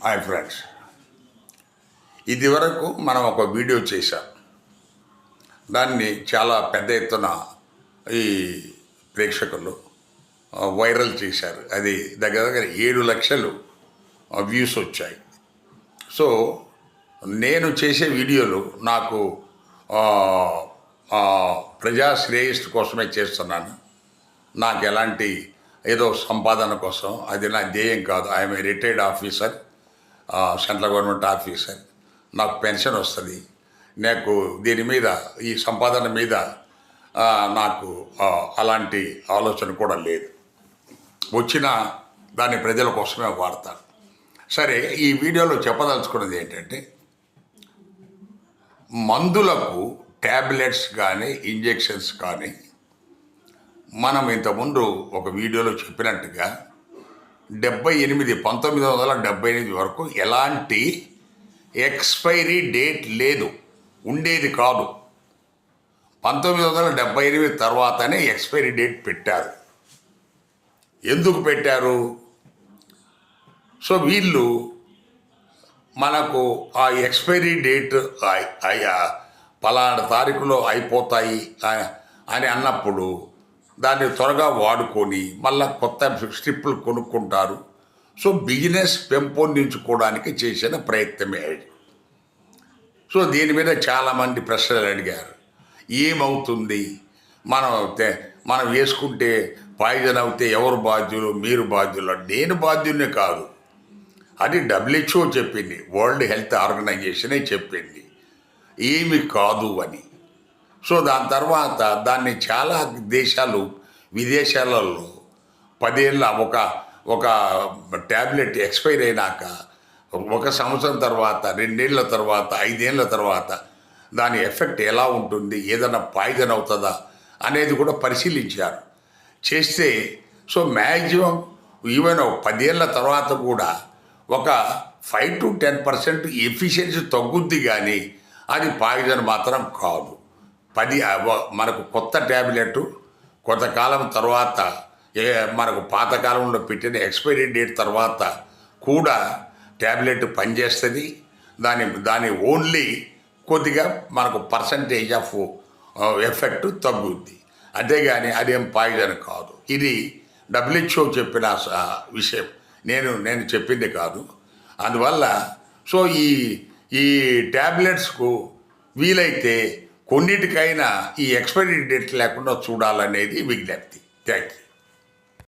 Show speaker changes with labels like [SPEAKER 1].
[SPEAKER 1] Hi friends, ఇదివరకు మనం ఒక వీడియో చేశాం. దాన్ని చాలా పెద్ద ఎత్తున ఈ ప్రేక్షకులు వైరల్ చేశారు. అది దగ్గర దగ్గర 7 లక్షలు వ్యూస్ వచ్చాయి. సో నేను చేసే వీడియోలు నాకు ప్రజా శ్రేయస్సు కోసమే చేస్తున్నాను. నాకు ఎలాంటి ఏదో సంపాదన కోసం అది నా ధ్యేయం కాదు. I'm a retired officer, central government officer. నాకు పెన్షన్ వస్తుంది. నాకు దీని మీద, ఈ సంపాదన మీద నాకు అలాంటి ఆలోచన కూడా లేదు. వచ్చిన దాన్ని ప్రజల కోసమే వాడతాను. సరే, ఈ వీడియోలో చెప్పదలుచుకున్నది ఏంటంటే, మందులకు ట్యాబ్లెట్స్ కానీ ఇంజెక్షన్స్ కానీ మనం ఇంతకుముందు ఒక వీడియోలో చెప్పినట్టుగా 1978 వరకు ఎలాంటి ఎక్స్పైరీ డేట్ లేదు, ఉండేది కాదు. 1978 తర్వాతనే ఎక్స్పైరీ డేట్ పెట్టారు. ఎందుకు పెట్టారు? సో వీళ్ళు మనకు ఆ ఎక్స్పైరీ డేట్ పలానా తారీఖులో అయిపోతాయి అని అన్నప్పుడు దాన్ని త్వరగా వాడుకొని మళ్ళీ కొత్త స్ట్రిప్లు కొనుక్కుంటారు. సో బిజినెస్ పెంపొందించుకోవడానికి చేసిన ప్రయత్నమే అది. సో దీని మీద చాలామంది ప్రశ్నలు అడిగారు. ఏమవుతుంది, మనం వేసుకుంటే పాయిజన్ అవుతే ఎవరు బాధ్యులు? మీరు బాధ్యులు. నేను బాధ్యునే కాదు, అది WHO చెప్పింది, వరల్డ్ హెల్త్ ఆర్గనైజేషనే చెప్పింది ఏమి కాదు అని. సో దాని తర్వాత దాన్ని చాలా దేశాలు, విదేశాలలో 10 ఏళ్ళ ఒక ట్యాబ్లెట్ ఎక్స్పైర్ అయినాక 1 సంవత్సరం తర్వాత, 2 ఏళ్ళ తర్వాత, 5 ఏళ్ళ తర్వాత దాని ఎఫెక్ట్ ఎలా ఉంటుంది, ఏదైనా పాయిజన్ అవుతుందా అనేది కూడా పరిశీలించారు, చేస్తే. సో మ్యాక్సిమం ఈవెన్ 10 ఏళ్ళ తర్వాత కూడా ఒక 5 to 10% ఎఫిషియన్సీ తగ్గుద్ది, కానీ అది పాయిజన్ మాత్రం కాదు. మనకు కొత్త ట్యాబ్లెట్ కొంతకాలం తర్వాత, మనకు పాతకాలంలో పెట్టిన ఎక్స్పైరీ డేట్ తర్వాత కూడా ట్యాబ్లెట్ పనిచేస్తుంది. దాని ఓన్లీ కొద్దిగా మనకు పర్సంటేజ్ ఆఫ్ ఎఫెక్ట్ తగ్గుద్ది, అంతేగాని అదేం పాయిజన్ కాదు. ఇది WHO చెప్పిన విషయం, నేను చెప్పింది కాదు. అందువల్ల సో ఈ ట్యాబ్లెట్స్కు వీలైతే కొన్నిటికైనా ఈ ఎక్స్పైరీ డేట్ లేకుండా చూడాలనేది విజ్ఞప్తి. Thank you.